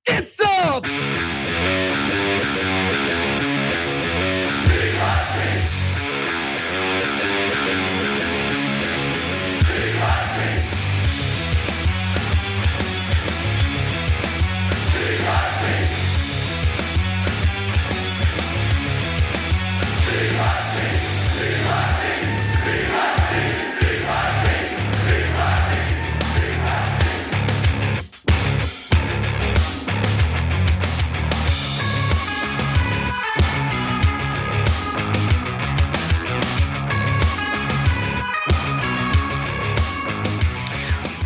It's up!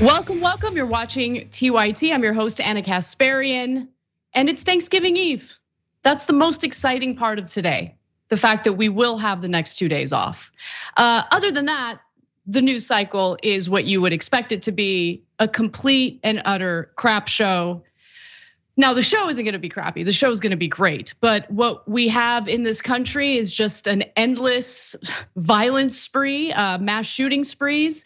Welcome. You're watching TYT. I'm your host, Anna Kasparian, and it's Thanksgiving Eve. That's the most exciting part of today, the fact that we will have the next 2 days off. Other than that, the news cycle is what you would expect it to be, a complete and utter crap show. Now, the show isn't gonna be crappy, the show is gonna be great. But what we have in this country is just an endless violence spree, mass shooting sprees.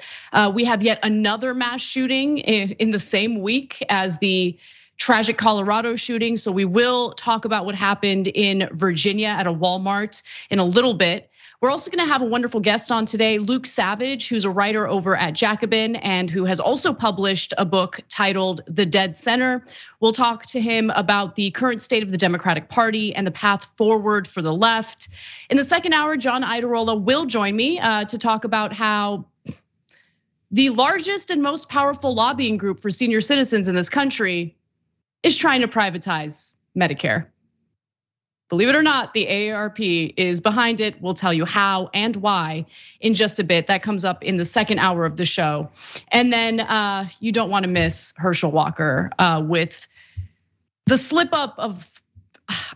We have yet another mass shooting in the same week as the tragic Colorado shooting. So we will talk about what happened in Virginia at a Walmart in a little bit. We're also gonna have a wonderful guest on today, Luke Savage, who's a writer over at Jacobin and who has also published a book titled The Dead Center. We'll talk to him about the current state of the Democratic Party and the path forward for the left. In the second hour, John Iadarola will join me to talk about how the largest and most powerful lobbying group for senior citizens in this country is trying to privatize Medicare. Believe it or not, the AARP is behind it. We'll tell you how and why in just a bit. That comes up in the second hour of the show. And then you don't want to miss Herschel Walker with the slip up of,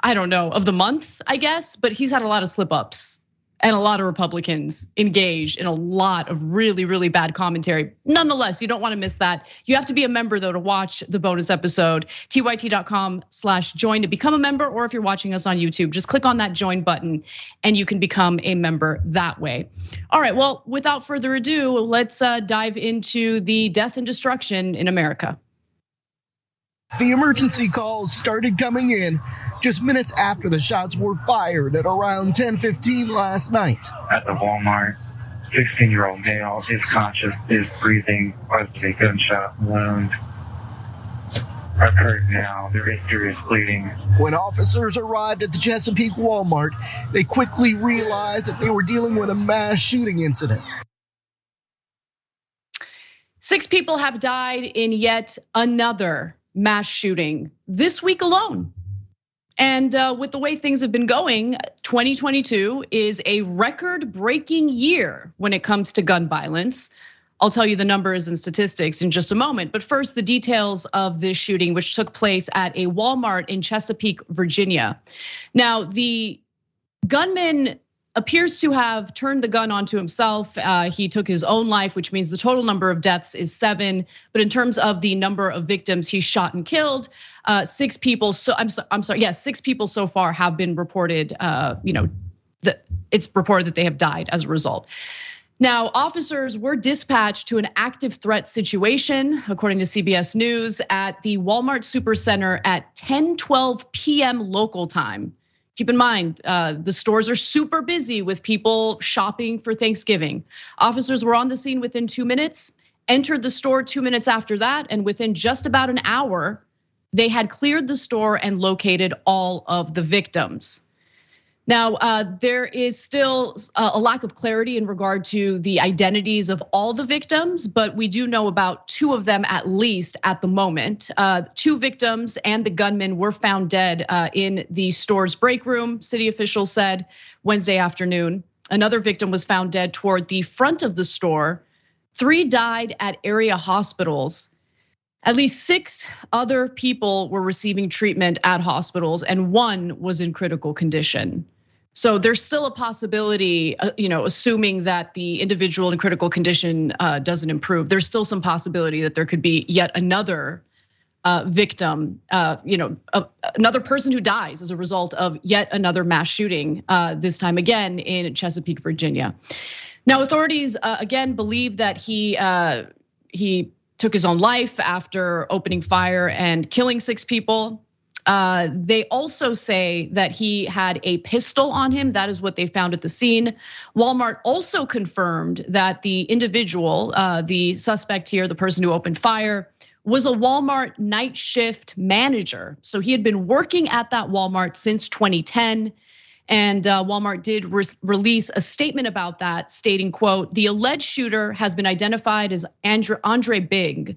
I don't know, of the month, I guess, but he's had a lot of slip ups and a lot of Republicans engaged in a lot of really, really bad commentary. Nonetheless, you don't want to miss that. You have to be a member though to watch the bonus episode. tyt.com/join to become a member, or if you're watching us on YouTube, just click on that join button and you can become a member that way. All right, well, without further ado, let's dive into the death and destruction in America. The emergency calls started coming in just minutes after the shots were fired at around 10:15 last night. At the Walmart, 16-year-old male is conscious, is breathing, was a gunshot wound. Occurred now, there is serious bleeding. When officers arrived at the Chesapeake Walmart, they quickly realized that they were dealing with a mass shooting incident. 6 people have died in yet another mass shooting this week alone. And with the way things have been going, 2022 is a record-breaking year when it comes to gun violence. I'll tell you the numbers and statistics in just a moment. But first, the details of this shooting, which took place at a Walmart in Chesapeake, Virginia. Now, the gunman appears to have turned the gun onto himself. He took his own life, which means the total number of deaths is 7. But in terms of the number of victims he shot and killed, 6 people. So I'm sorry. Yeah, 6 people so far have been reported. It's reported that they have died as a result. Now, officers were dispatched to an active threat situation, according to CBS News, at the Walmart Supercenter at 10:12 p.m. local time. Keep in mind, the stores are super busy with people shopping for Thanksgiving. Officers were on the scene within 2 minutes, entered the store 2 minutes after that, and within just about an hour, they had cleared the store and located all of the victims. Now, there is still a lack of clarity in regard to the identities of all the victims, but we do know about 2 of them at least at the moment. 2 victims and the gunman were found dead in the store's break room, city officials said Wednesday afternoon. Another victim was found dead toward the front of the store. 3 died at area hospitals. At least 6 other people were receiving treatment at hospitals, and 1 was in critical condition. So there's still a possibility, assuming that the individual in critical condition doesn't improve, there's still some possibility that there could be yet another victim, another person who dies as a result of yet another mass shooting, this time again in Chesapeake, Virginia. Now, authorities again believe that he took his own life after opening fire and killing 6 people. They also say that he had a pistol on him. That is what they found at the scene. Walmart also confirmed that the individual, the suspect here, the person who opened fire, was a Walmart night shift manager. So he had been working at that Walmart since 2010. And Walmart did release a statement about that, stating, quote, "The alleged shooter has been identified as Andre Big.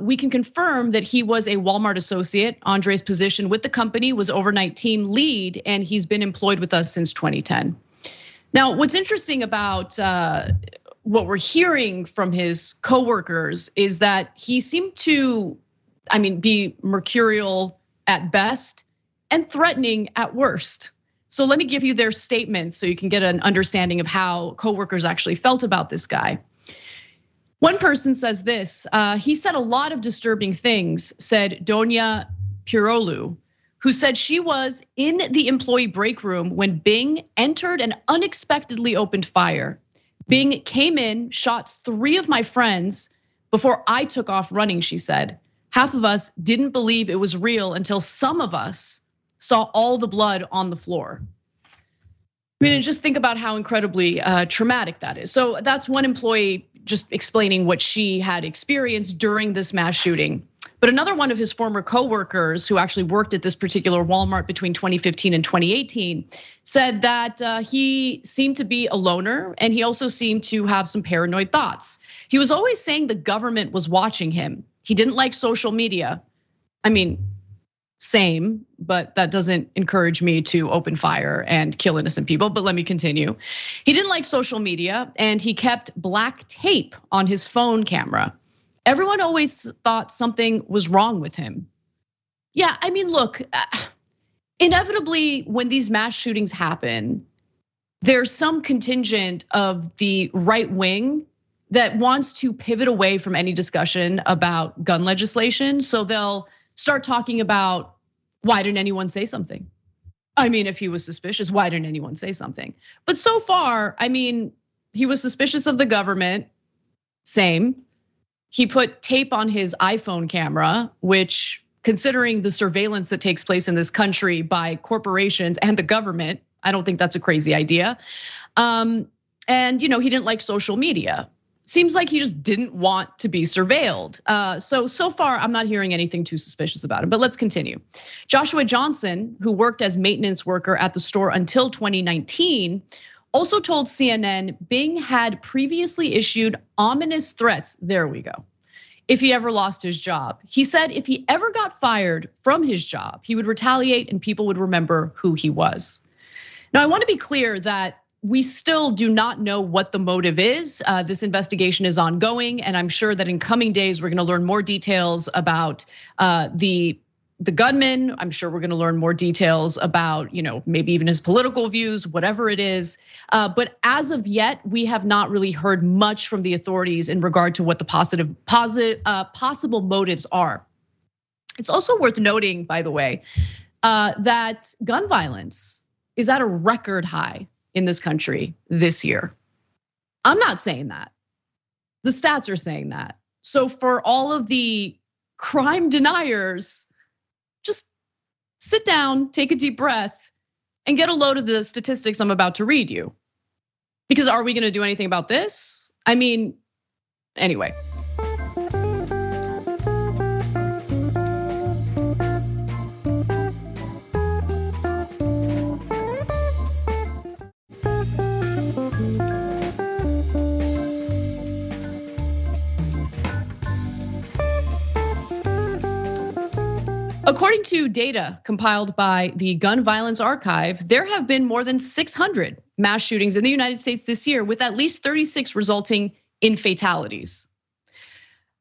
We can confirm that he was a Walmart associate. Andre's position with the company was overnight team lead, and he's been employed with us since 2010. Now, what's interesting about what we're hearing from his coworkers is that he seemed to, be mercurial at best and threatening at worst. So let me give you their statements so you can get an understanding of how coworkers actually felt about this guy. One person says this, he said a lot of disturbing things, said Donia Pirolu, who said she was in the employee break room when Bing entered and unexpectedly opened fire. Bing came in, shot 3 of my friends before I took off running, she said. Half of us didn't believe it was real until some of us saw all the blood on the floor. And just think about how incredibly traumatic that is. So that's one employee just explaining what she had experienced during this mass shooting. But another one of his former coworkers who actually worked at this particular Walmart between 2015 and 2018 said that he seemed to be a loner and he also seemed to have some paranoid thoughts. He was always saying the government was watching him. He didn't like social media. Same, but that doesn't encourage me to open fire and kill innocent people, but let me continue. He didn't like social media and he kept black tape on his phone camera. Everyone always thought something was wrong with him. Yeah, look, inevitably when these mass shootings happen, there's some contingent of the right wing that wants to pivot away from any discussion about gun legislation. So they'll start talking about why didn't anyone say something? If he was suspicious, why didn't anyone say something? But so far, he was suspicious of the government, same. He put tape on his iPhone camera, which considering the surveillance that takes place in this country by corporations and the government, I don't think that's a crazy idea. And he didn't like social media. Seems like he just didn't want to be surveilled. So far, I'm not hearing anything too suspicious about him, but let's continue. Joshua Johnson, who worked as maintenance worker at the store until 2019, also told CNN Bing had previously issued ominous threats, there we go, if he ever lost his job. He said if he ever got fired from his job, he would retaliate and people would remember who he was. Now, I want to be clear that we still do not know what the motive is. This investigation is ongoing, and I'm sure that in coming days we're going to learn more details about the gunman. I'm sure we're going to learn more details about, maybe even his political views, whatever it is. But as of yet, we have not really heard much from the authorities in regard to what the possible motives are. It's also worth noting, by the way, that gun violence is at a record high in this country this year. I'm not saying that. The stats are saying that. So for all of the crime deniers, just sit down, take a deep breath, and get a load of the statistics I'm about to read you. Because are we gonna do anything about this? Anyway. According to data compiled by the Gun Violence Archive, there have been more than 600 mass shootings in the United States this year, with at least 36 resulting in fatalities.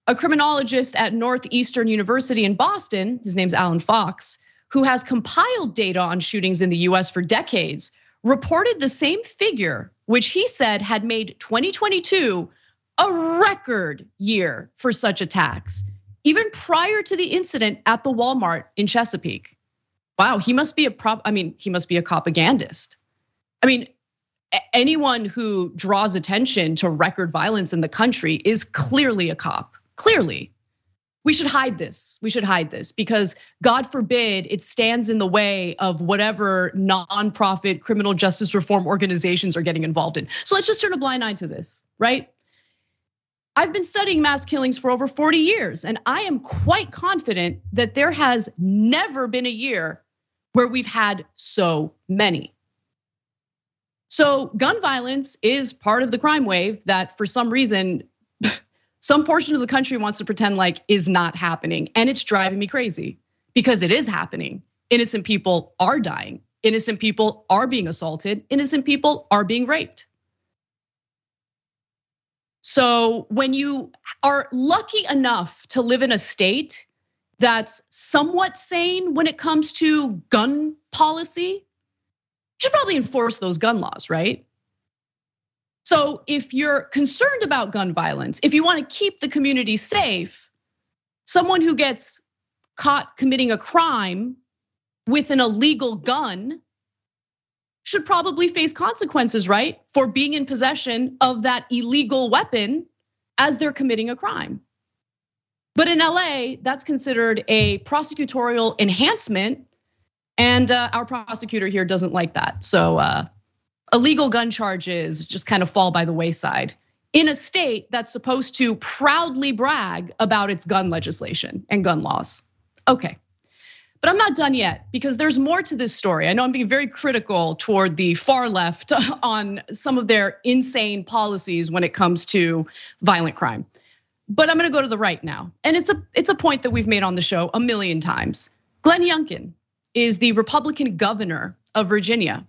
A criminologist at Northeastern University in Boston, his name's Alan Fox, who has compiled data on shootings in the US for decades, reported the same figure, which he said had made 2022 a record year for such attacks, even prior to the incident at the Walmart in Chesapeake. Wow, he must be he must be a propagandist. Anyone who draws attention to record violence in the country is clearly a cop, clearly. We should hide this. We should hide this because God forbid it stands in the way of whatever nonprofit criminal justice reform organizations are getting involved in. So let's just turn a blind eye to this, right? I've been studying mass killings for over 40 years, and I am quite confident that there has never been a year where we've had so many. So gun violence is part of the crime wave that for some reason, some portion of the country wants to pretend like is not happening. And it's driving me crazy because it is happening. Innocent people are dying. Innocent people are being assaulted. Innocent people are being raped. So when you are lucky enough to live in a state that's somewhat sane when it comes to gun policy, you should probably enforce those gun laws, right? So if you're concerned about gun violence, if you want to keep the community safe, someone who gets caught committing a crime with an illegal gun should probably face consequences, right? For being in possession of that illegal weapon as they're committing a crime. But in LA, that's considered a prosecutorial enhancement, and our prosecutor here doesn't like that. So illegal gun charges just kind of fall by the wayside in a state that's supposed to proudly brag about its gun legislation and gun laws. Okay, but I'm not done yet because there's more to this story. I know I'm being very critical toward the far left on some of their insane policies when it comes to violent crime. But I'm gonna go to the right now. And it's a point that we've made on the show a million times. Glenn Youngkin is the Republican governor of Virginia.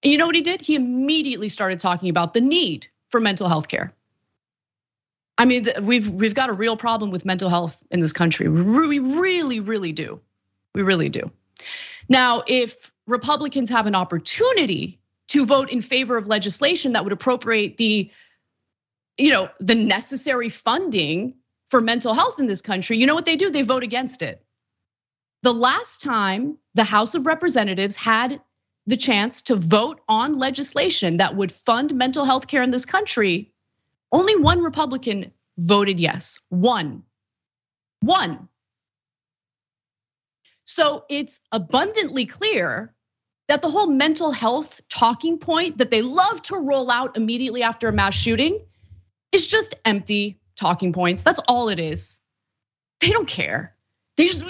And you know what he did? He immediately started talking about the need for mental health care. I mean, we've got a real problem with mental health in this country. We really do. We really do. Now, if Republicans have an opportunity to vote in favor of legislation that would appropriate the necessary funding for mental health in this country, you know what they do? They vote against it. The last time the House of Representatives had the chance to vote on legislation that would fund mental health care in this country, only one Republican voted yes. One. So it's abundantly clear that the whole mental health talking point that they love to roll out immediately after a mass shooting is just empty talking points. That's all it is. They don't care. They just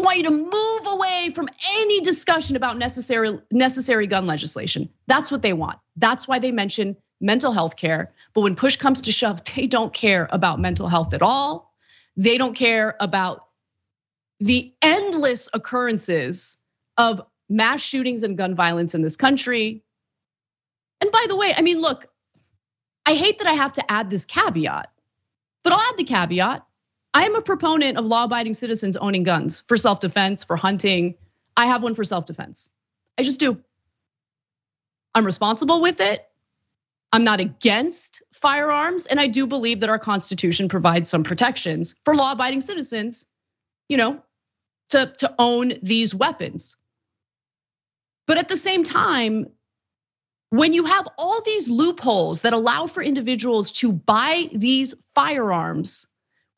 want you to move away from any discussion about necessary gun legislation. That's what they want. That's why they mention mental health care. But when push comes to shove, they don't care about mental health at all. They don't care about the endless occurrences of mass shootings and gun violence in this country. And by the way, I mean, look, I hate that I have to add this caveat, but I'll add the caveat. I am a proponent of law-abiding citizens owning guns for self-defense, for hunting. I have one for self-defense. I just do. I'm responsible with it. I'm not against firearms, and I do believe that our Constitution provides some protections for law-abiding citizens, to own these weapons. But at the same time, when you have all these loopholes that allow for individuals to buy these firearms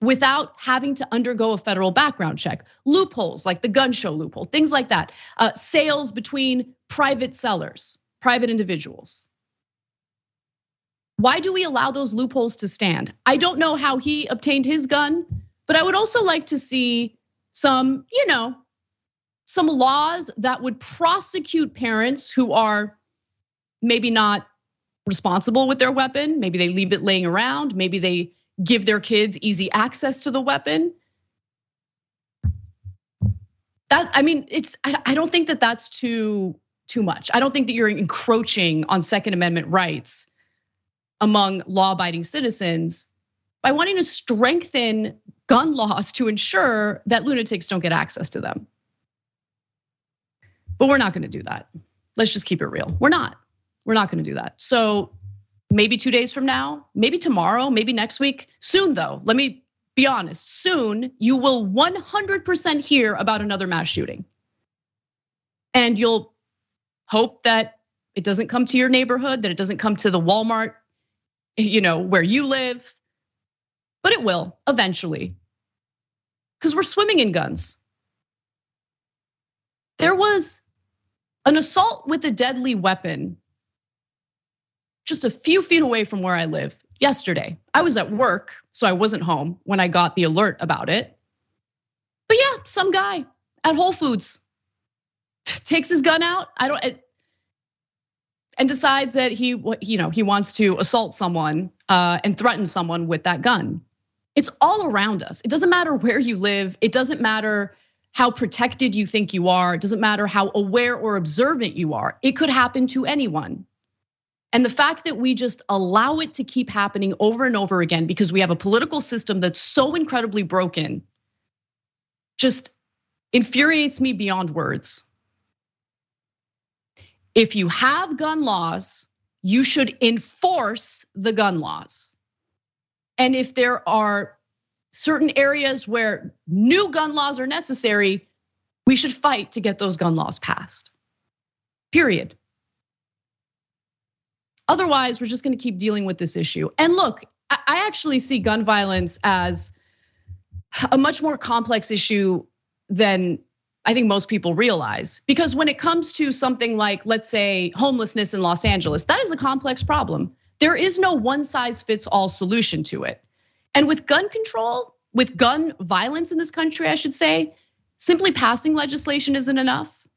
without having to undergo a federal background check, loopholes like the gun show loophole, things like that, sales between private sellers, private individuals. Why do we allow those loopholes to stand? I don't know how he obtained his gun, but I would also like to see some laws that would prosecute parents who are maybe not responsible with their weapon. Maybe they leave it laying around. Maybe they give their kids easy access to the weapon. I don't think that that's too much. I don't think that you're encroaching on Second Amendment rights among law-abiding citizens by wanting to strengthen gun laws to ensure that lunatics don't get access to them. But we're not gonna do that. Let's just keep it real. We're not gonna do that. So maybe 2 days from now, maybe tomorrow, maybe next week. Soon though, let me be honest, soon you will 100% hear about another mass shooting. And you'll hope that it doesn't come to your neighborhood, that it doesn't come to the Walmart, where you live. But it will eventually. because we're swimming in guns. There was an assault with a deadly weapon just a few feet away from where I live yesterday. I was at work, so I wasn't home when I got the alert about it. But yeah, some guy at Whole Foods takes his gun out. And decides that he wants to assault someone and threaten someone with that gun. It's all around us. It doesn't matter where you live. It doesn't matter how protected you think you are. It doesn't matter how aware or observant you are. It could happen to anyone. And the fact that we just allow it to keep happening over and over again because we have a political system that's so incredibly broken just infuriates me beyond words. If you have gun laws, you should enforce the gun laws. And if there are certain areas where new gun laws are necessary, we should fight to get those gun laws passed. Period. Otherwise, we're just gonna keep dealing with this issue. And look, I actually see gun violence as a much more complex issue than I think most people realize, because when it comes to something like, let's say, homelessness in Los Angeles, that is a complex problem. There is no one size fits all solution to it. And with gun control, with gun violence in this country, I should say, simply passing legislation isn't enough.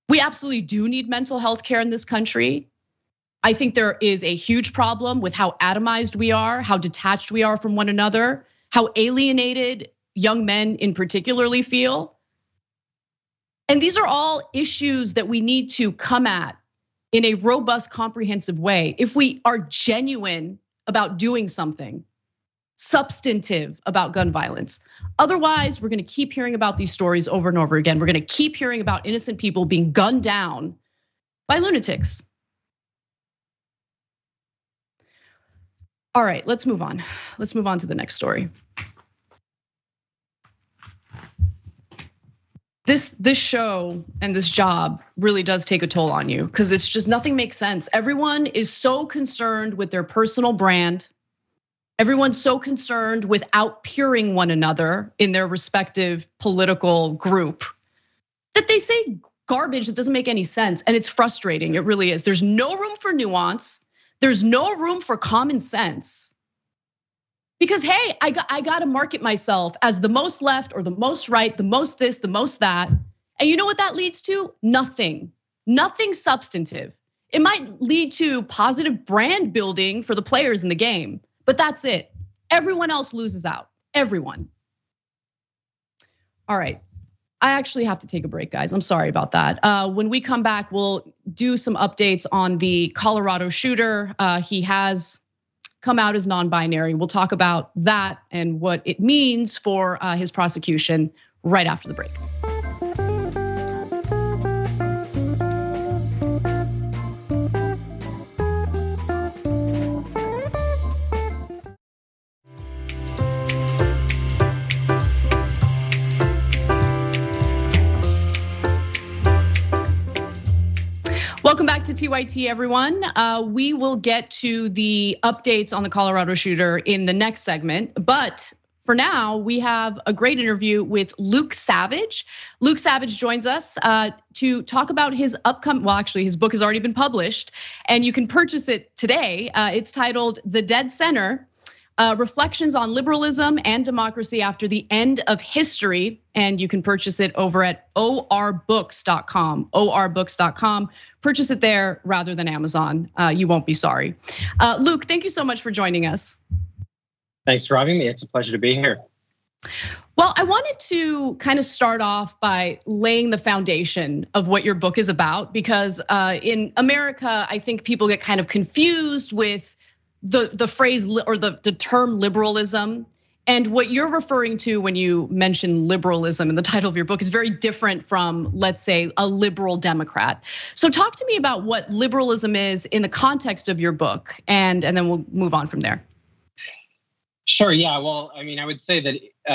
We absolutely do need mental health care in this country. I think there is a huge problem with how atomized we are, how detached we are from one another, how alienated young men in particularly feel. And these are all issues that we need to come at in a robust, comprehensive way if we are genuine about doing something substantive about gun violence. Otherwise, we're gonna keep hearing about these stories over and over again. We're gonna keep hearing about innocent people being gunned down by lunatics. All right, let's move on. Let's move on to the next story. This show and this job really does take a toll on you because it's just nothing makes sense. Everyone is so concerned with their personal brand. Everyone's so concerned with outpeering one another in their respective political group that they say garbage that doesn't make any sense. And it's frustrating, it really is. There's no room for nuance. There's no room for common sense. Because hey, I got to market myself as the most left or the most right, the most this, the most that. And you know what that leads to? Nothing substantive. It might lead to positive brand building for the players in the game, but that's it. Everyone else loses out, everyone. All right, I actually have to take a break, guys. I'm sorry about that. When we come back, we'll do some updates on the Colorado shooter. He has come out as non-binary. We'll talk about that and what it means for his prosecution right after the break. Welcome back to TYT, everyone. We will get to the updates on the Colorado shooter in the next segment, but for now, we have a great interview with Luke Savage. Luke Savage joins us to talk about his upcoming, well, actually, his book has already been published, and you can purchase it today. It's titled The Dead Center, Reflections on Liberalism and Democracy After the End of History. And you can purchase it over at orbooks.com, orbooks.com. Purchase it there rather than Amazon. You won't be sorry. Luke, thank you so much for joining us. Thanks for having me. It's a pleasure to be here. Well, I wanted to kind of start off by laying the foundation of what your book is about, because in America, I think people get kind of confused with the phrase or the term liberalism. And what you're referring to when you mention liberalism in the title of your book is very different from, let's say, a liberal Democrat. So talk to me about what liberalism is in the context of your book, and then we'll move on from there. Sure, yeah, well, I mean, I would say that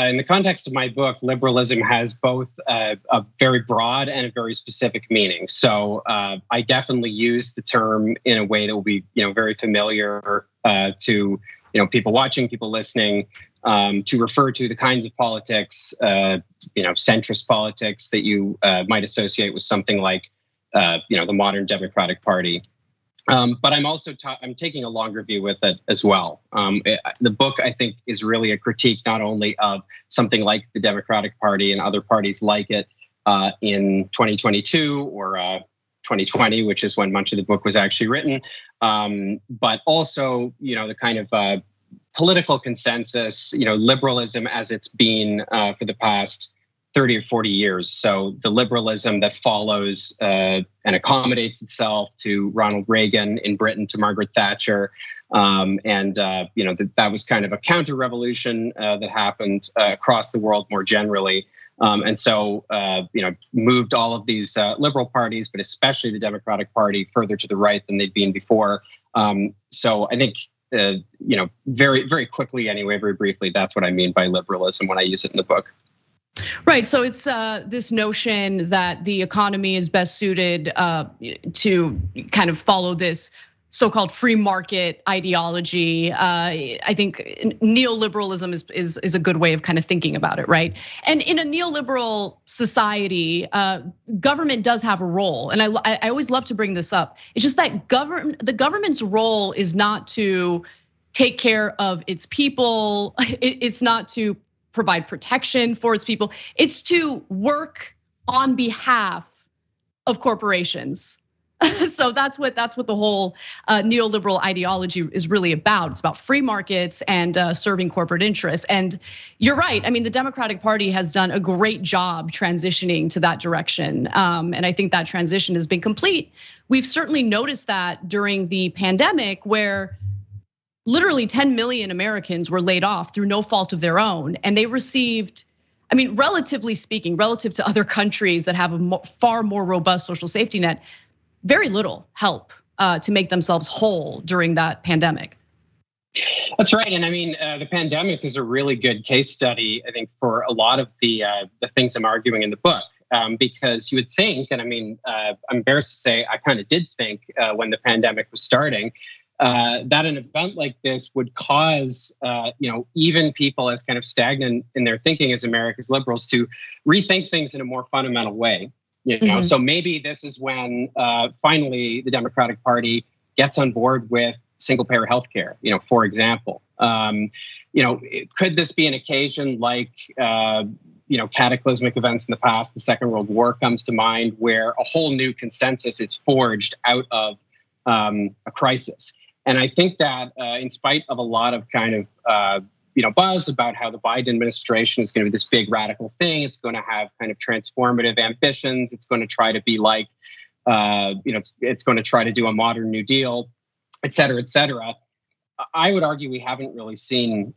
in the context of my book, liberalism has both a very broad and a very specific meaning. So I definitely use the term in a way that will be, very familiar to, people watching, people listening. to refer to the kinds of politics, centrist politics that you might associate with something like, the modern Democratic Party. But I'm also I'm taking a longer view with it as well. The book, I think, is really a critique not only of something like the Democratic Party and other parties like it in 2022 or 2020, which is when much of the book was actually written, but also, the kind of political consensus, liberalism as it's been for the past 30 or 40 years. So the liberalism that follows and accommodates itself to Ronald Reagan in Britain, to Margaret Thatcher. That was kind of a counter-revolution that happened across the world more generally. Moved all of these liberal parties, but especially the Democratic Party, further to the right than they'd been before. So I think, very, very quickly anyway, very briefly, that's what I mean by liberalism when I use it in the book. Right, so it's this notion that the economy is best suited to kind of follow this so-called free market ideology. I think neoliberalism is a good way of kind of thinking about it, right? And in a neoliberal society, government does have a role, and I always love to bring this up. It's just that the government's role is not to take care of its people. It's not to provide protection for its people. It's to work on behalf of corporations. So that's what the whole neoliberal ideology is really about. It's about free markets and serving corporate interests. And you're right. I mean, the Democratic Party has done a great job transitioning to that direction. And I think that transition has been complete. We've certainly noticed that during the pandemic, where literally 10 million Americans were laid off through no fault of their own. And they received, I mean, relatively speaking, relative to other countries that have a far more robust social safety net, very little help to make themselves whole during that pandemic. That's right, and I mean, the pandemic is a really good case study, I think, for a lot of the things I'm arguing in the book, because you would think, and I mean, I'm embarrassed to say, I kind of did think when the pandemic was starting, that an event like this would cause, even people as kind of stagnant in their thinking as America's liberals to rethink things in a more fundamental way. So maybe this is when finally the Democratic Party gets on board with single-payer healthcare. For example, could this be an occasion like cataclysmic events in the past? The Second World War comes to mind, where a whole new consensus is forged out of a crisis. And I think that in spite of a lot of kind of buzz about how the Biden administration is going to be this big radical thing, it's going to have kind of transformative ambitions, it's going to try to be like, it's going to try to do a modern New Deal, et cetera, et cetera. I would argue we haven't really seen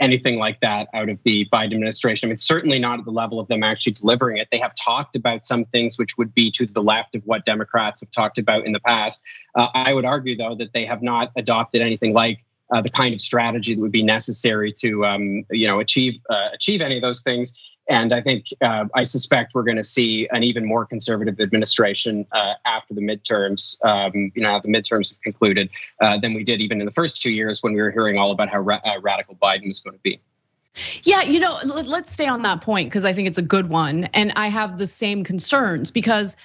anything like that out of the Biden administration. I mean, certainly not at the level of them actually delivering it. They have talked about some things which would be to the left of what Democrats have talked about in the past. I would argue, though, that they have not adopted anything like the kind of strategy that would be necessary to, achieve any of those things. And I think, I suspect we're going to see an even more conservative administration after the midterms, the midterms have concluded, than we did even in the first 2 years when we were hearing all about how radical Biden is going to be. Yeah, let's stay on that point because I think it's a good one. And I have the same concerns because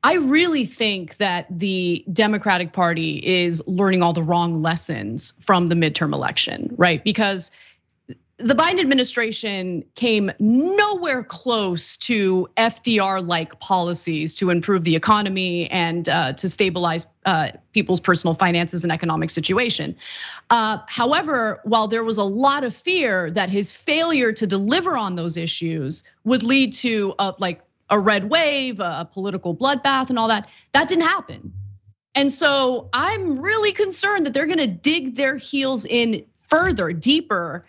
I really think that the Democratic Party is learning all the wrong lessons from the midterm election, right? Because the Biden administration came nowhere close to FDR-like policies to improve the economy and to stabilize people's personal finances and economic situation. However, while there was a lot of fear that his failure to deliver on those issues would lead to a red wave, a political bloodbath and all that didn't happen. And so I'm really concerned that they're gonna dig their heels in further, deeper,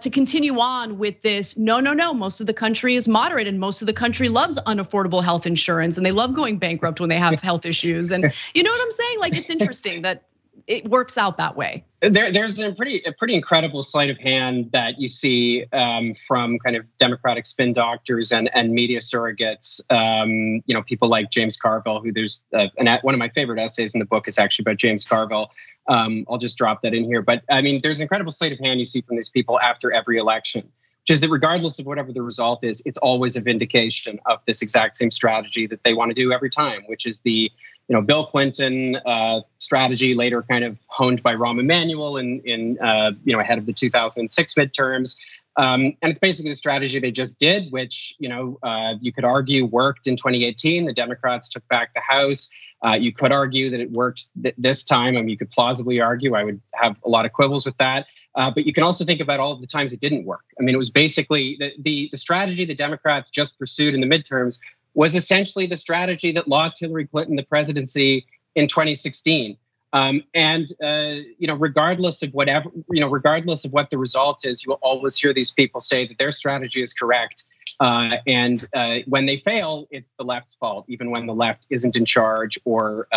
to continue on with this. No, most of the country is moderate and most of the country loves unaffordable health insurance and they love going bankrupt when they have health issues. And you know what I'm saying? Like, it's interesting that it works out that way. There's a pretty incredible sleight of hand that you see from kind of Democratic spin doctors and media surrogates. People like James Carville, who there's one of my favorite essays in the book is actually about James Carville. I'll just drop that in here. But I mean, there's an incredible sleight of hand you see from these people after every election, which is that regardless of whatever the result is, it's always a vindication of this exact same strategy that they want to do every time, which is the Bill Clinton strategy, later kind of honed by Rahm Emanuel in ahead of the 2006 midterms. And it's basically the strategy they just did, which, you could argue worked in 2018. The Democrats took back the House. You could argue that it worked this time. I mean, you could plausibly argue. I would have a lot of quibbles with that. But you can also think about all of the times it didn't work. I mean, it was basically the strategy the Democrats just pursued in the midterms was essentially the strategy that lost Hillary Clinton the presidency in 2016. Regardless of what the result is, you will always hear these people say that their strategy is correct. And when they fail, it's the left's fault, even when the left isn't in charge or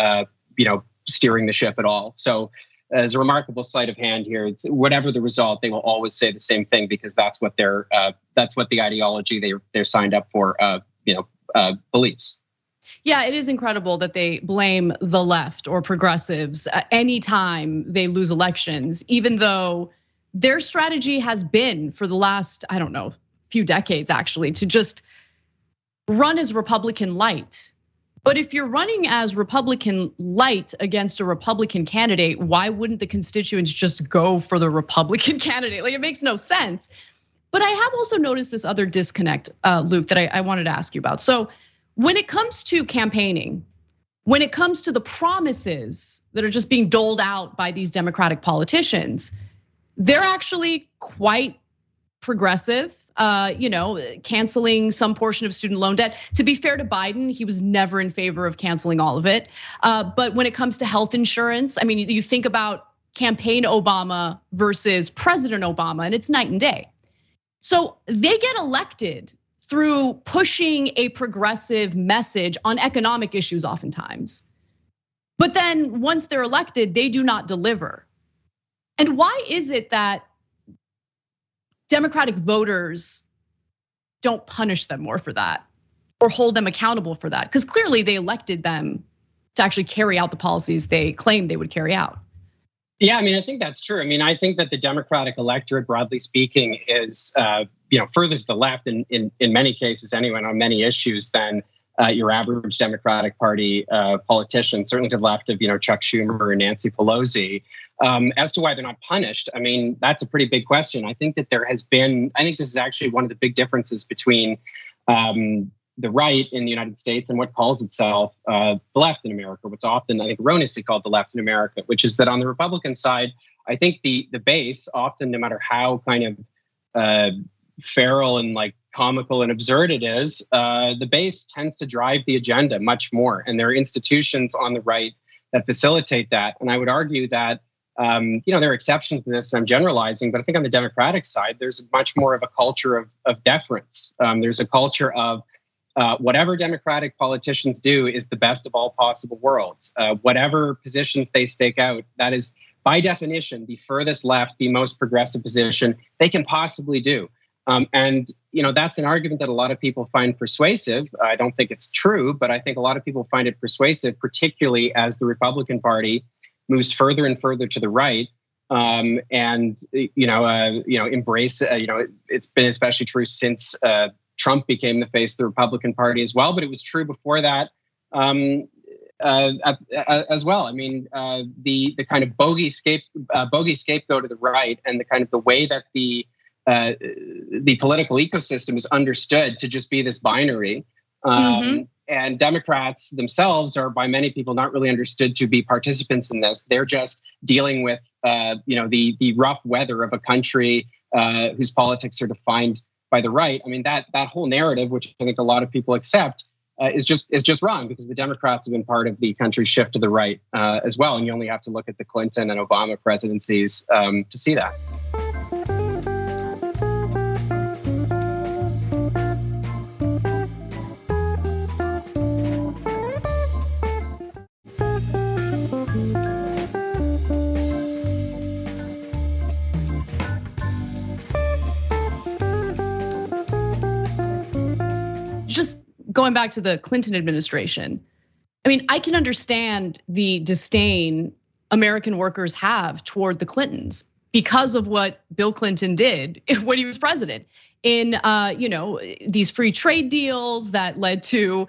steering the ship at all. So there's a remarkable sleight of hand here. It's whatever the result, they will always say the same thing because that's what the ideology they're signed up for beliefs. Yeah, it is incredible that they blame the left or progressives anytime they lose elections, even though their strategy has been for the last, few decades actually, to just run as Republican light. But if you're running as Republican light against a Republican candidate, why wouldn't the constituents just go for the Republican candidate? Like, it makes no sense. But I have also noticed this other disconnect, Luke, that I wanted to ask you about. So when it comes to campaigning, when it comes to the promises that are just being doled out by these Democratic politicians, they're actually quite progressive. Canceling some portion of student loan debt. To be fair to Biden, he was never in favor of canceling all of it. But when it comes to health insurance, I mean, you think about campaign Obama versus President Obama, and it's night and day. So they get elected through pushing a progressive message on economic issues oftentimes. But then once they're elected, they do not deliver. And why is it that Democratic voters don't punish them more for that or hold them accountable for that? Because clearly they elected them to actually carry out the policies they claimed they would carry out. Yeah, I mean, I think that's true. I mean, I think that the Democratic electorate, broadly speaking, is further to the left in many cases anyway, on many issues than your average Democratic Party politician, certainly to the left of Chuck Schumer and Nancy Pelosi. As to why they're not punished, I mean, that's a pretty big question. I think that I think this is actually one of the big differences between the right in the United States and what calls itself the left in America, what's often, I think, erroneously called the left in America, which is that on the Republican side, I think the base often, no matter how kind of feral and like comical and absurd it is, the base tends to drive the agenda much more. And there are institutions on the right that facilitate that. And I would argue that there are exceptions to this, and I'm generalizing, but I think on the Democratic side, there's much more of a culture of deference. There's a culture of whatever Democratic politicians do is the best of all possible worlds. Whatever positions they stake out, that is by definition the furthest left, the most progressive position they can possibly do. And that's an argument that a lot of people find persuasive. I don't think it's true, but I think a lot of people find it persuasive, particularly as the Republican Party moves further and further to the right, and embrace. It's been especially true since Trump became the face of the Republican Party as well, but it was true before that as well. I mean, the kind of bogey scapegoat to the right, and the kind of the way that the political ecosystem is understood to just be this binary. And Democrats themselves are, by many people, not really understood to be participants in this. They're just dealing with, the rough weather of a country whose politics are defined by the right. I mean, that whole narrative, which I think a lot of people accept, is just wrong, because the Democrats have been part of the country's shift to the right as well. And you only have to look at the Clinton and Obama presidencies to see that. just going back to the Clinton administration, I mean, I can understand the disdain American workers have toward the Clintons because of what Bill Clinton did when he was president in these free trade deals that led to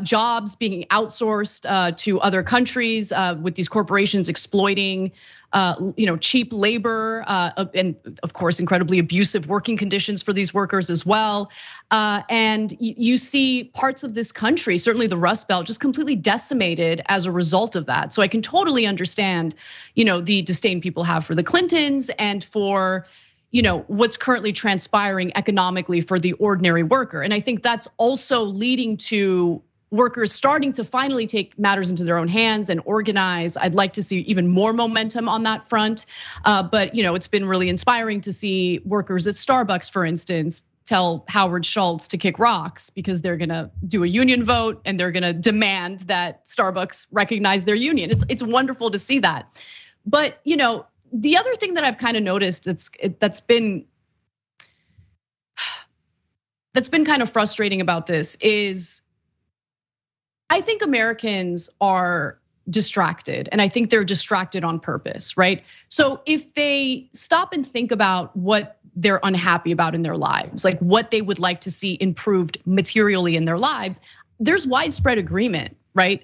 jobs being outsourced to other countries with these corporations exploiting cheap labor and of course incredibly abusive working conditions for these workers as well. And you see parts of this country, certainly the Rust Belt, just completely decimated as a result of that. So I can totally understand, the disdain people have for the Clintons and for what's currently transpiring economically for the ordinary worker. And I think that's also leading to workers starting to finally take matters into their own hands and organize. I'd like to see even more momentum on that front. But it's been really inspiring to see workers at Starbucks, for instance, tell Howard Schultz to kick rocks because they're gonna do a union vote and they're gonna demand that Starbucks recognize their union. It's wonderful to see that. But the other thing that I've kind of noticed that's been kind of frustrating about this is I think Americans are distracted, and I think they're distracted on purpose, right? So if they stop and think about what they're unhappy about in their lives, like what they would like to see improved materially in their lives, there's widespread agreement, right?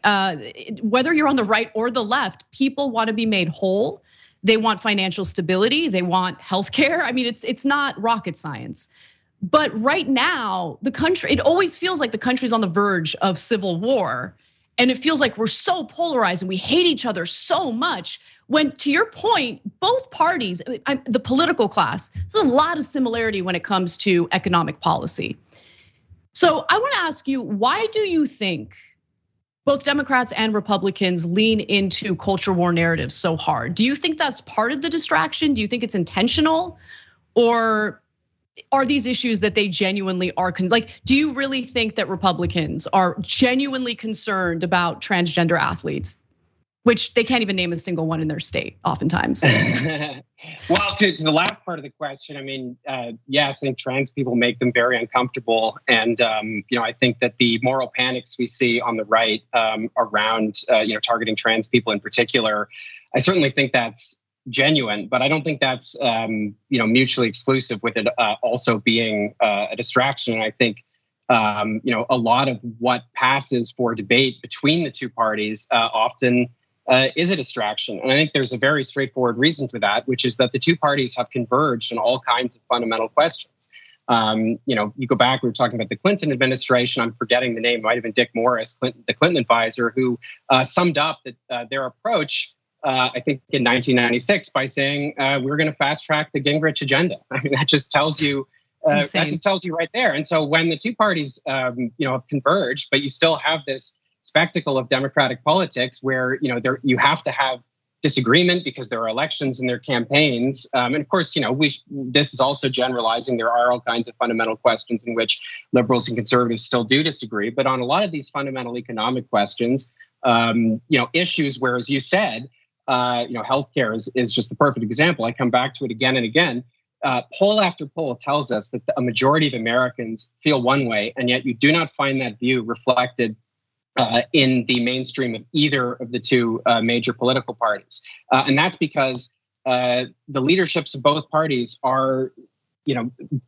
Whether you're on the right or the left, people want to be made whole. They want financial stability, they want healthcare. I mean, it's not rocket science. But right now, the country, it always feels like the country's on the verge of civil war. And it feels like we're so polarized and we hate each other so much. When, to your point, both parties, the political class, there's a lot of similarity when it comes to economic policy. So I want to ask you, why do you think both Democrats and Republicans lean into culture war narratives so hard? Do you think that's part of the distraction? Do you think it's intentional? Or are these issues that they genuinely are, do you really think that Republicans are genuinely concerned about transgender athletes, which they can't even name a single one in their state oftentimes? Well, to the last part of the question, I mean, yes, I think trans people make them very uncomfortable. And I think that the moral panics we see on the right around targeting trans people in particular, I certainly think that's genuine, but I don't think that's mutually exclusive with it also being a distraction. And I think a lot of what passes for debate between the two parties often is a distraction. And I think there's a very straightforward reason for that, which is that the two parties have converged on all kinds of fundamental questions. You go back, we were talking about the Clinton administration. I'm forgetting the name, it might have been Dick Morris, the Clinton advisor, who summed up that their approach, I think in 1996, by saying we're going to fast track the Gingrich agenda. I mean, that just tells you right there. And so when the two parties, have converged, but you still have this spectacle of democratic politics where you have to have disagreement because there are elections and there are campaigns. And of course, this is also generalizing. There are all kinds of fundamental questions in which liberals and conservatives still do disagree. But on a lot of these fundamental economic questions, issues where, as you said, healthcare is just the perfect example. I come back to it again and again. Poll after poll tells us that a majority of Americans feel one way, and yet you do not find that view reflected in the mainstream of either of the two major political parties. And that's because the leaderships of both parties are,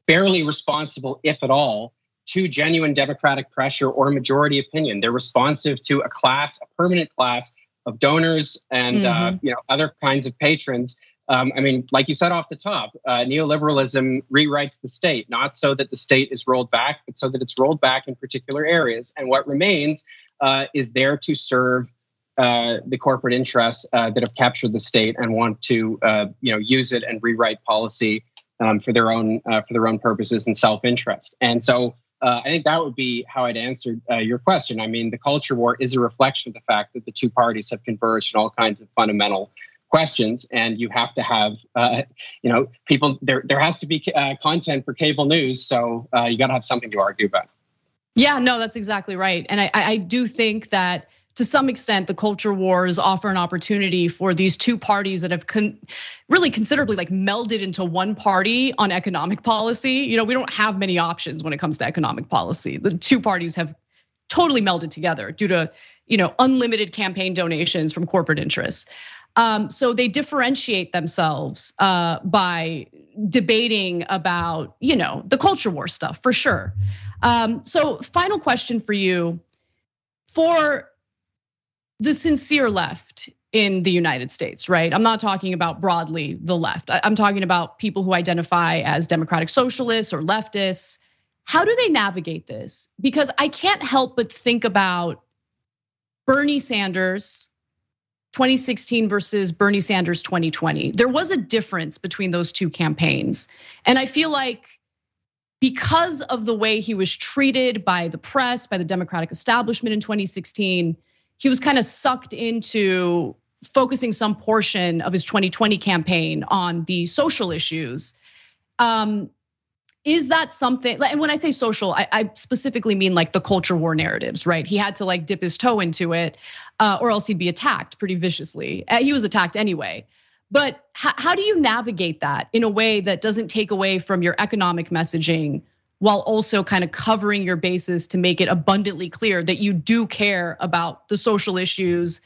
barely responsible, if at all, to genuine democratic pressure or majority opinion. They're responsive to a permanent class of donors and other kinds of patrons. Like you said off the top, neoliberalism rewrites the state, not so that the state is rolled back, but so that it's rolled back in particular areas. And what remains is there to serve the corporate interests that have captured the state and want to use it and rewrite policy for their own purposes and self-interest. And so I think that would be how I'd answer your question. I mean, the culture war is a reflection of the fact that the two parties have converged in all kinds of fundamental questions, and you have to have, people. There has to be content for cable news, so you got to have something to argue about. Yeah, no, that's exactly right. And I do think that to some extent, the culture wars offer an opportunity for these two parties that have really considerably like melded into one party on economic policy. We don't have many options when it comes to economic policy. The two parties have totally melded together due to unlimited campaign donations from corporate interests. So they differentiate themselves by debating about the culture war stuff for sure. So final question for you: for the sincere left in the United States, right? I'm not talking about broadly the left. I'm talking about people who identify as democratic socialists or leftists. How do they navigate this? Because I can't help but think about Bernie Sanders 2016 versus Bernie Sanders 2020. There was a difference between those two campaigns. And I feel like because of the way he was treated by the press, by the Democratic establishment in 2016, he was kind of sucked into focusing some portion of his 2020 campaign on the social issues. Is that something, and when I say social, I specifically mean like the culture war narratives, right? He had to like dip his toe into it, or else he'd be attacked pretty viciously. He was attacked anyway. But how do you navigate that in a way that doesn't take away from your economic messaging, while also kind of covering your bases to make it abundantly clear that you do care about the social issues,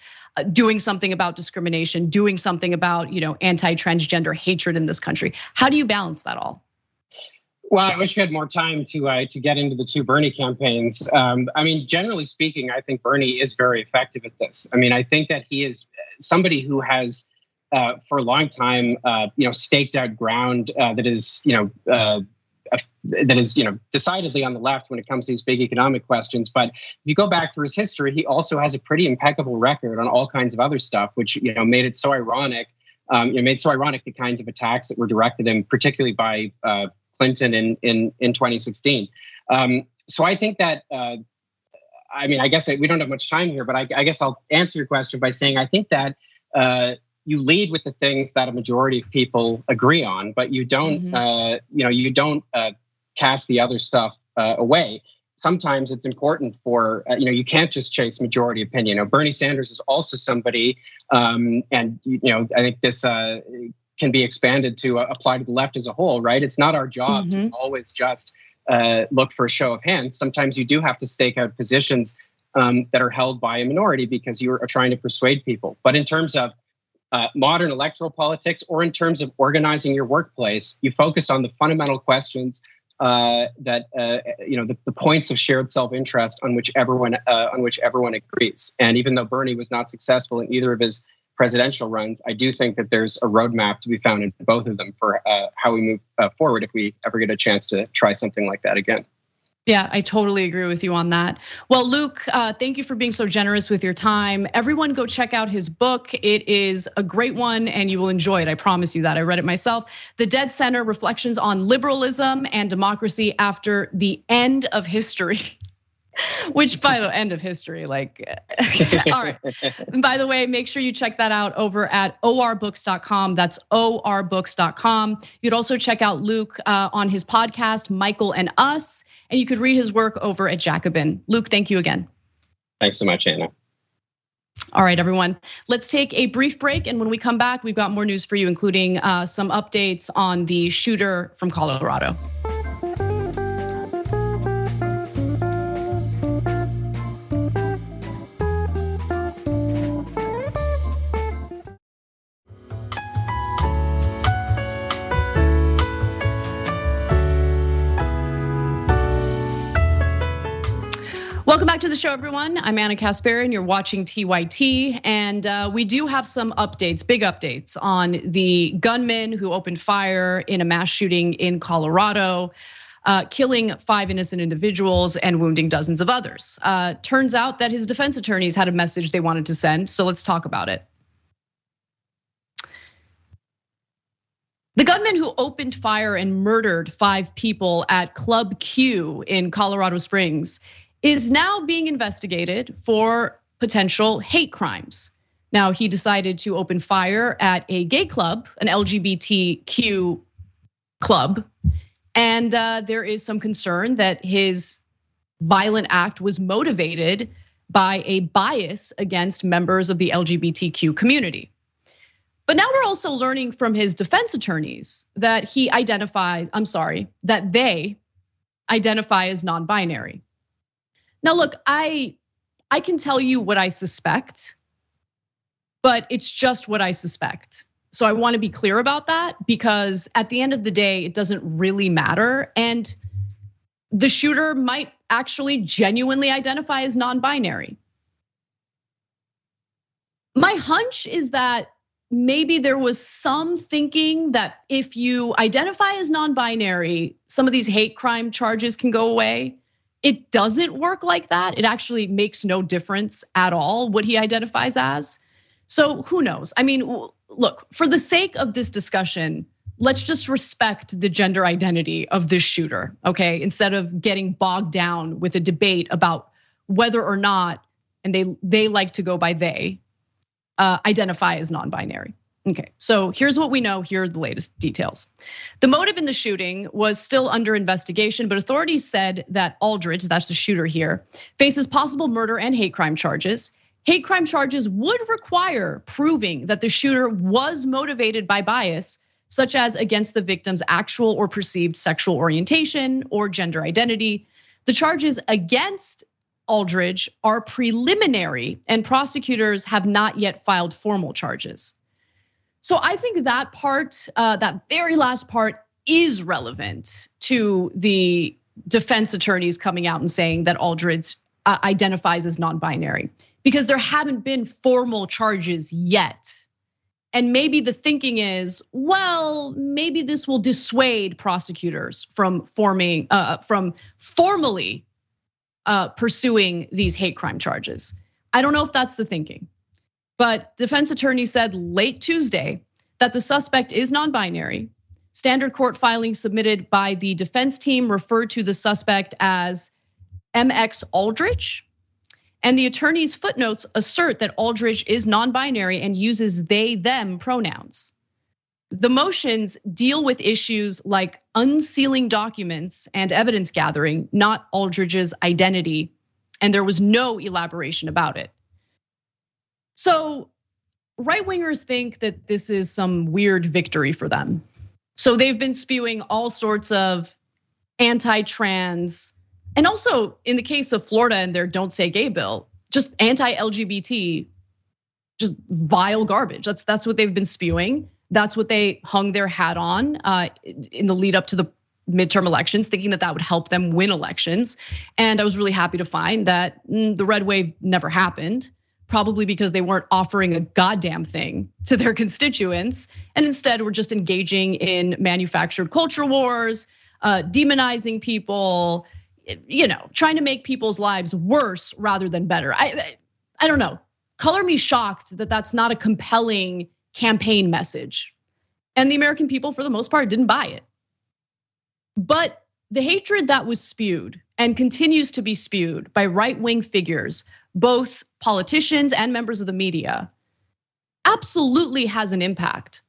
doing something about discrimination, doing something about anti-transgender hatred in this country? How do you balance that all? Well, I wish we had more time to get into the two Bernie campaigns. I mean, generally speaking, I think Bernie is very effective at this. I mean, I think that he is somebody who has, for a long time, staked out ground that is decidedly on the left when it comes to these big economic questions. But if you go back through his history, he also has a pretty impeccable record on all kinds of other stuff, which made it so ironic. The kinds of attacks that were directed at him, particularly by Clinton in 2016. So I think that, I guess we don't have much time here, but I guess I'll answer your question by saying I think that you lead with the things that a majority of people agree on, but you don't, you don't cast the other stuff away. Sometimes it's important for, you can't just chase majority opinion. Bernie Sanders is also somebody, and I think this can be expanded to apply to the left as a whole, right? It's not our job to always just look for a show of hands. Sometimes you do have to stake out positions that are held by a minority because you are trying to persuade people. But in terms of modern electoral politics, or in terms of organizing your workplace, you focus on the fundamental questions that the points of shared self-interest on which everyone agrees. And even though Bernie was not successful in either of his presidential runs, I do think that there's a roadmap to be found in both of them for how we move forward if we ever get a chance to try something like that again. Yeah, I totally agree with you on that. Well, Luke, thank you for being so generous with your time. Everyone go check out his book. It is a great one and you will enjoy it. I promise you that. I read it myself. The Dead Center: Reflections on Liberalism and Democracy After the End of History. Which, by the end of history, like, all right. And by the way, make sure you check that out over at orbooks.com. That's orbooks.com. You'd also check out Luke on his podcast, Michael and Us, and you could read his work over at Jacobin. Luke, thank you again. Thanks so much, Anna. All right, everyone, let's take a brief break. And when we come back, we've got more news for you, including some updates on the shooter from Colorado. Welcome back to the show, everyone. I'm Anna Kasparian. You're watching TYT, and we do have some updates, big updates on the gunman who opened fire in a mass shooting in Colorado, killing 5 innocent individuals and wounding dozens of others. Turns out that his defense attorneys had a message they wanted to send, so let's talk about it. The gunman who opened fire and murdered 5 people at Club Q in Colorado Springs is now being investigated for potential hate crimes. Now, he decided to open fire at a gay club, an LGBTQ club, and there is some concern that his violent act was motivated by a bias against members of the LGBTQ community. But now we're also learning from his defense attorneys that they identify as non-binary. Now look, I can tell you what I suspect, but it's just what I suspect. So I want to be clear about that, because at the end of the day, it doesn't really matter. And the shooter might actually genuinely identify as non-binary. My hunch is that maybe there was some thinking that if you identify as non-binary, some of these hate crime charges can go away. It doesn't work like that. It actually makes no difference at all what he identifies as. So who knows? I mean, look, for the sake of this discussion, let's just respect the gender identity of this shooter, okay? Instead of getting bogged down with a debate about whether or not, and they like to go by they, identify as non-binary. Okay, so here's what we know. Here are the latest details. The motive in the shooting was still under investigation, but authorities said that Aldridge, that's the shooter here, faces possible murder and hate crime charges. Hate crime charges would require proving that the shooter was motivated by bias, such as against the victim's actual or perceived sexual orientation or gender identity. The charges against Aldridge are preliminary, and prosecutors have not yet filed formal charges. So I think that part, that very last part, is relevant to the defense attorneys coming out and saying that Aldridge identifies as non-binary, because there haven't been formal charges yet. And maybe the thinking is, well, maybe this will dissuade prosecutors from formally pursuing these hate crime charges. I don't know if that's the thinking, but defense attorney said late Tuesday that the suspect is non-binary. Standard court filing submitted by the defense team referred to the suspect as MX Aldridge. And the attorney's footnotes assert that Aldridge is non-binary and uses they, them pronouns. The motions deal with issues like unsealing documents and evidence gathering, not Aldridge's identity, and there was no elaboration about it. So right-wingers think that this is some weird victory for them. So they've been spewing all sorts of anti-trans, and also in the case of Florida and their Don't Say Gay bill, just anti-LGBT, just vile garbage. That's what they've been spewing. That's what they hung their hat on in the lead up to the midterm elections, thinking that that would help them win elections. And I was really happy to find that the red wave never happened, probably because they weren't offering a goddamn thing to their constituents, and instead were just engaging in manufactured culture wars, demonizing people, trying to make people's lives worse rather than better. I don't know. Color me shocked that that's not a compelling campaign message. And the American people, for the most part, didn't buy it. But the hatred that was spewed and continues to be spewed by right-wing figures, both politicians and members of the media, absolutely has an impact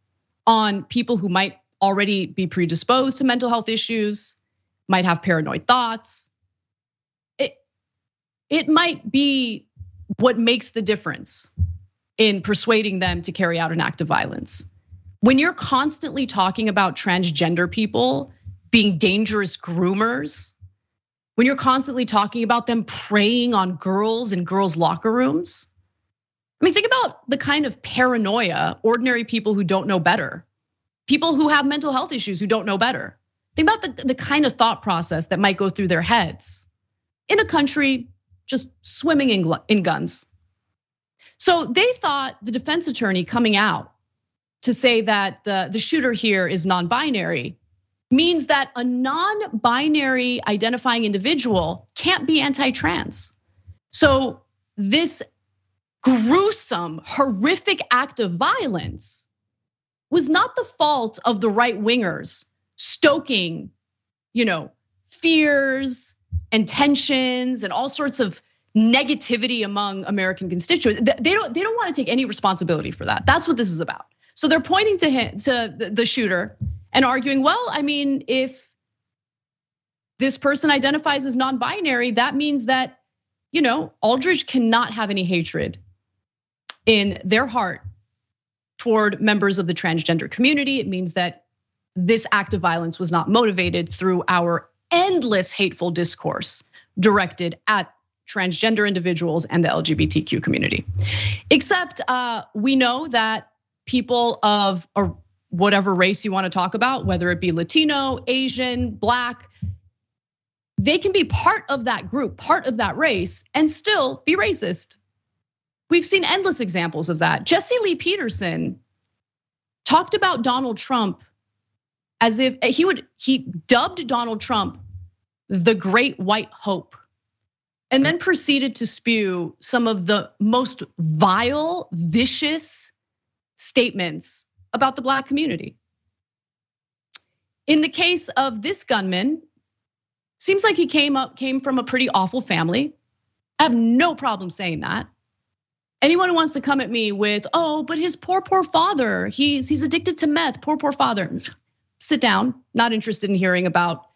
on people who might already be predisposed to mental health issues, might have paranoid thoughts. It might be what makes the difference in persuading them to carry out an act of violence. When you're constantly talking about transgender people being dangerous groomers, when you're constantly talking about them preying on girls in girls' locker rooms, I mean, think about the kind of paranoia ordinary people who don't know better, people who have mental health issues who don't know better. Think about the kind of thought process that might go through their heads in a country just swimming in guns. So they thought the defense attorney coming out to say that the shooter here is non-binary means that a non-binary identifying individual can't be anti-trans. So this gruesome, horrific act of violence was not the fault of the right-wingers stoking, fears and tensions and all sorts of negativity among American constituents. They don't want to take any responsibility for that. That's what this is about. So they're pointing to the shooter and arguing, well, I mean, if this person identifies as non-binary, that means that Aldridge cannot have any hatred in their heart toward members of the transgender community. It means that this act of violence was not motivated through our endless hateful discourse directed at transgender individuals and the LGBTQ community. Except we know that people of or whatever race you want to talk about, whether it be Latino, Asian, Black, they can be part of that group, part of that race, and still be racist. We've seen endless examples of that. Jesse Lee Peterson talked about Donald Trump as if he dubbed Donald Trump the Great White Hope, and then proceeded to spew some of the most vile, vicious statements about the Black community. In the case of this gunman, seems like he came from a pretty awful family. I have no problem saying that. Anyone who wants to come at me with, but his poor father, he's addicted to meth, poor father. Sit down, not interested in hearing about,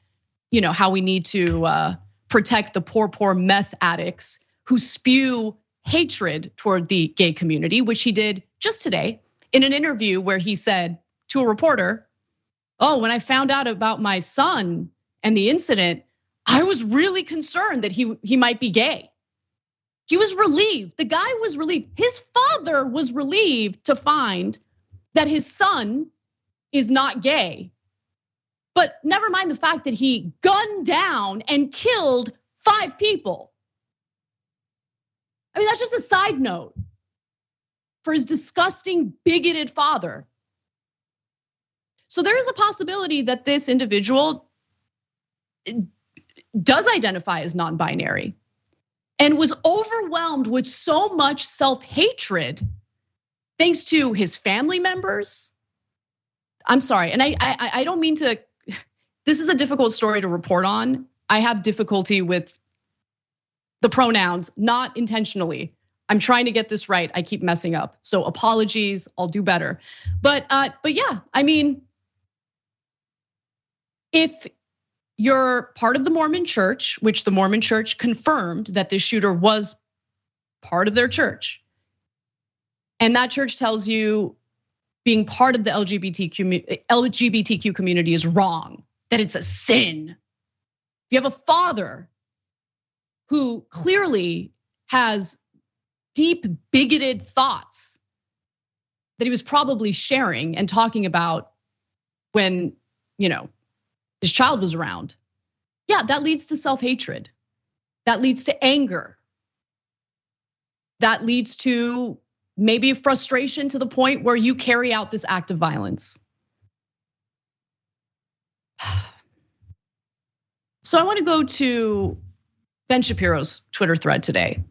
how we need to protect the poor meth addicts who spew hatred toward the gay community, which he did just today in an interview where he said to a reporter, when I found out about my son and the incident, I was really concerned that he might be gay. He was relieved. The guy was relieved. His father was relieved to find that his son is not gay. But never mind the fact that he gunned down and killed 5 people. I mean, that's just a side note for his disgusting, bigoted father. So there is a possibility that this individual does identify as non-binary and was overwhelmed with so much self-hatred thanks to his family members. I'm sorry, and I don't mean to, this is a difficult story to report on. I have difficulty with the pronouns, not intentionally. I'm trying to get this right, I keep messing up. So apologies, I'll do better. But yeah, I mean, if you're part of the Mormon church, which the Mormon church confirmed that this shooter was part of their church, and that church tells you being part of the LGBTQ community is wrong, that it's a sin. If you have a father who clearly has deep bigoted thoughts that he was probably sharing and talking about when, his child was around. Yeah, that leads to self-hatred. That leads to anger. That leads to maybe frustration to the point where you carry out this act of violence. So I want to go to Ben Shapiro's Twitter thread today,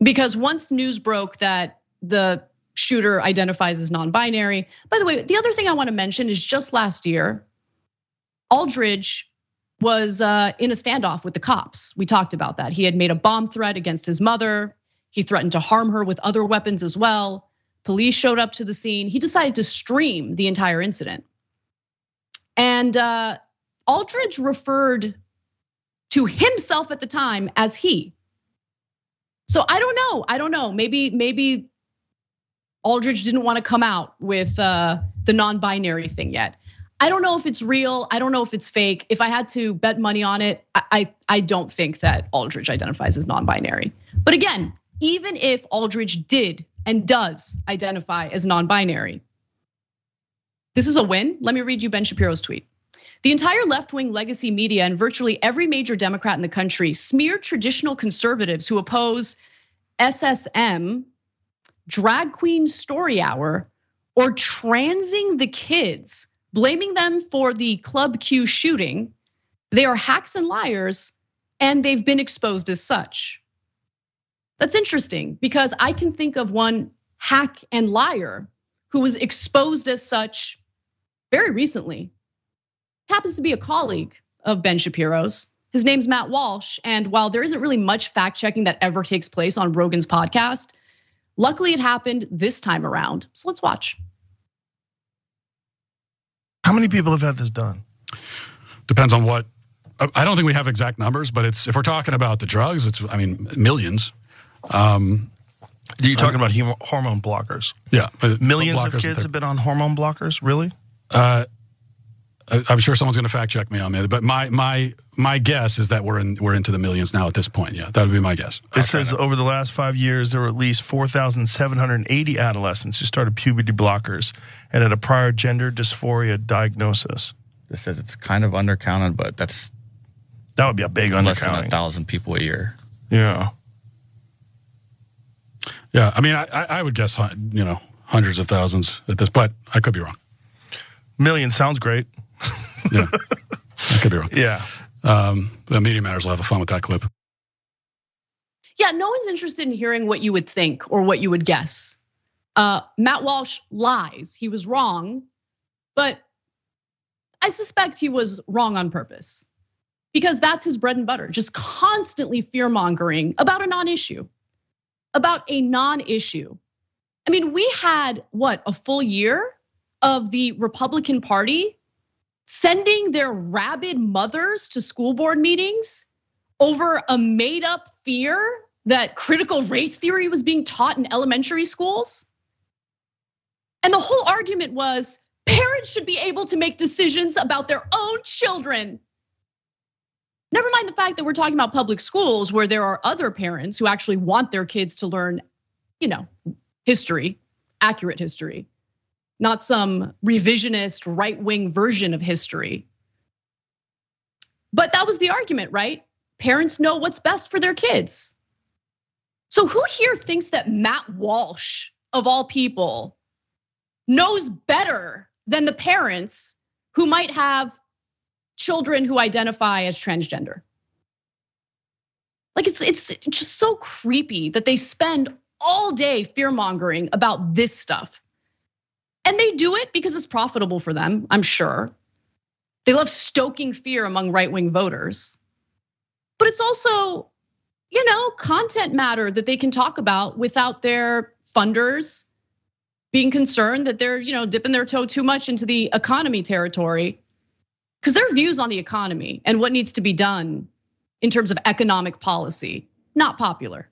because once news broke that the shooter identifies as non-binary. By the way, the other thing I want to mention is just last year, Aldridge was in a standoff with the cops. We talked about that. He had made a bomb threat against his mother. He threatened to harm her with other weapons as well. Police showed up to the scene. He decided to stream the entire incident. And Aldridge referred to himself at the time as he. So I don't know. Maybe Aldridge didn't want to come out with the non-binary thing yet. I don't know if it's real. I don't know if it's fake. If I had to bet money on it, I don't think that Aldridge identifies as non-binary. But again, even if Aldridge did and does identify as non-binary, this is a win. Let me read you Ben Shapiro's tweet. The entire left-wing legacy media and virtually every major Democrat in the country smeared traditional conservatives who oppose SSM, drag queen story hour, or transing the kids, blaming them for the Club Q shooting. They are hacks and liars, and they've been exposed as such. That's interesting because I can think of one hack and liar who was exposed as such very recently. Happens to be a colleague of Ben Shapiro's. His name's Matt Walsh, and while there isn't really much fact checking that ever takes place on Rogan's podcast, luckily it happened this time around. So let's watch. How many people have had this done? Depends on what I don't think we have exact numbers, but if we're talking about the drugs, millions. You're talking about hormone blockers? Yeah. Millions of kids have been on hormone blockers? Really? I'm sure someone's going to fact check me on that, but my guess is that we're into the millions now at this point. Yeah, that would be my guess. It says over the last 5 years, there were at least 4,780 adolescents who started puberty blockers and had a prior gender dysphoria diagnosis. It says it's kind of undercounted, but that would be a big undercounting. Less than 1,000 people a year. Yeah. Yeah, I would guess, hundreds of thousands at this, but I could be wrong. Million sounds great. Yeah, I could be wrong. Yeah. The Media Matters will have fun with that clip. Yeah, no one's interested in hearing what you would think or what you would guess. Matt Walsh lies. He was wrong, but I suspect he was wrong on purpose because that's his bread and butter, just constantly fear-mongering about a non-issue. We had, a full year of the Republican Party sending their rabid mothers to school board meetings over a made-up fear that critical race theory was being taught in elementary schools. And the whole argument was parents should be able to make decisions about their own children. Never mind the fact that we're talking about public schools where there are other parents who actually want their kids to learn, history, accurate history, not some revisionist right-wing version of history. But that was the argument, right? Parents know what's best for their kids. So who here thinks that Matt Walsh, of all people, knows better than the parents who might have children who identify as transgender? It's just so creepy that they spend all day fear-mongering about this stuff. And they do it because it's profitable for them, I'm sure. They love stoking fear among right-wing voters. But it's also, content matter that they can talk about without their funders being concerned that they're, dipping their toe too much into the economy territory. Because their views on the economy and what needs to be done in terms of economic policy, not popular.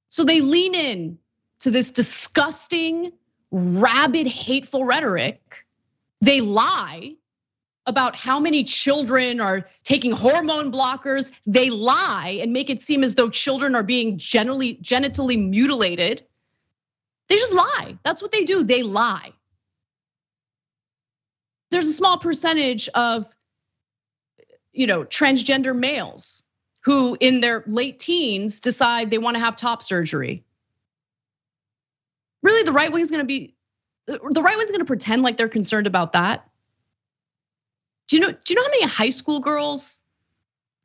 So they lean in to this disgusting, rabid, hateful rhetoric. They lie about how many children are taking hormone blockers. They lie and make it seem as though children are being genitally mutilated. They just lie. That's what they do. They lie. There's a small percentage of, transgender males who in their late teens decide they want to have top surgery. Really, the right wing's going to pretend like they're concerned about that. Do you know how many high school girls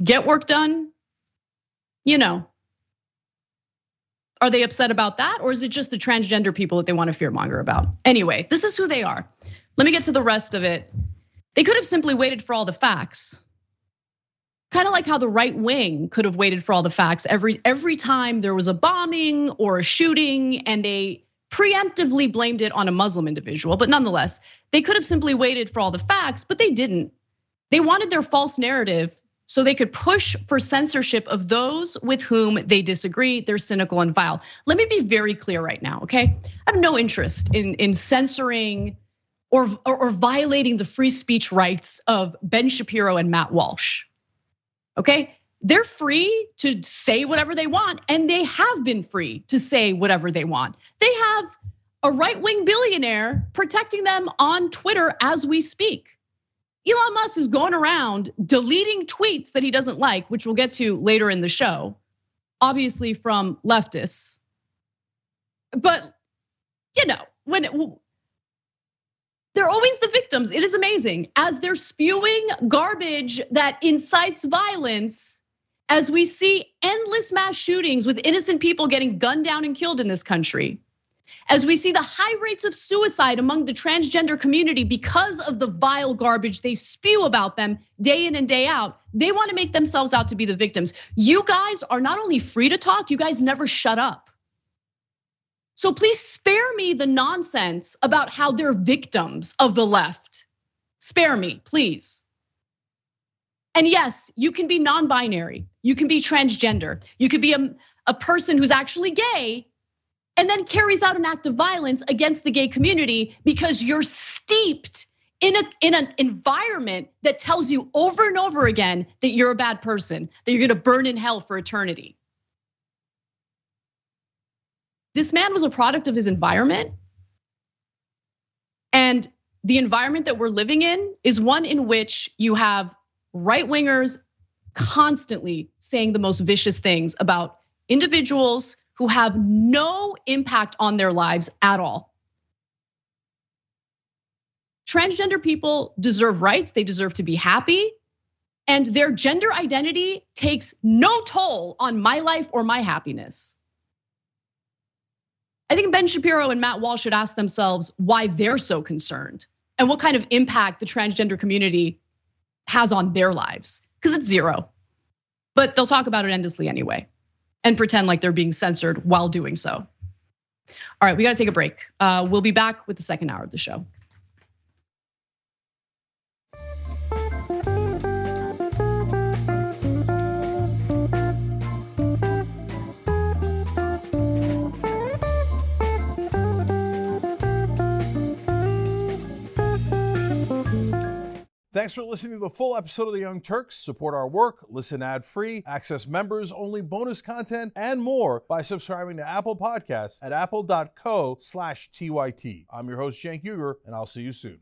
get work done? Are they upset about that? Or is it just the transgender people that they want to fearmonger about? Anyway, this is who they are. Let me get to the rest of it. They could have simply waited for all the facts. Kind of like how the right wing could have waited for all the facts every time there was a bombing or a shooting, and they preemptively blamed it on a Muslim individual. But nonetheless, they could have simply waited for all the facts, but they didn't. They wanted their false narrative so they could push for censorship of those with whom they disagree. They're cynical and vile. Let me be very clear right now, okay? I have no interest in censoring or violating the free speech rights of Ben Shapiro and Matt Walsh. Okay, they're free to say whatever they want, and they have been free to say whatever they want. They have a right-wing billionaire protecting them on Twitter as we speak. Elon Musk is going around deleting tweets that he doesn't like, which we'll get to later in the show, obviously from leftists. But when they're always the victims. It is amazing. As they're spewing garbage that incites violence, as we see endless mass shootings with innocent people getting gunned down and killed in this country, as we see the high rates of suicide among the transgender community because of the vile garbage they spew about them day in and day out, they want to make themselves out to be the victims. You guys are not only free to talk, you guys never shut up. So please spare me the nonsense about how they're victims of the left. Spare me, please. And yes, you can be non-binary, you can be transgender, you could be a person who's actually gay and then carries out an act of violence against the gay community because you're steeped in an environment that tells you over and over again that you're a bad person, that you're gonna burn in hell for eternity. This man was a product of his environment. And the environment that we're living in is one in which you have right-wingers constantly saying the most vicious things about individuals who have no impact on their lives at all. Transgender people deserve rights, they deserve to be happy, and their gender identity takes no toll on my life or my happiness. I think Ben Shapiro and Matt Walsh should ask themselves why they're so concerned and what kind of impact the transgender community has on their lives, because it's zero. But they'll talk about it endlessly anyway and pretend like they're being censored while doing so. All right, we gotta take a break. We'll be back with the second hour of the show. Thanks for listening to the full episode of the Young Turks. Support our work, listen ad-free, access members-only bonus content, and more by subscribing to Apple Podcasts at apple.co/TYT. I'm your host, Cenk Uygur, and I'll see you soon.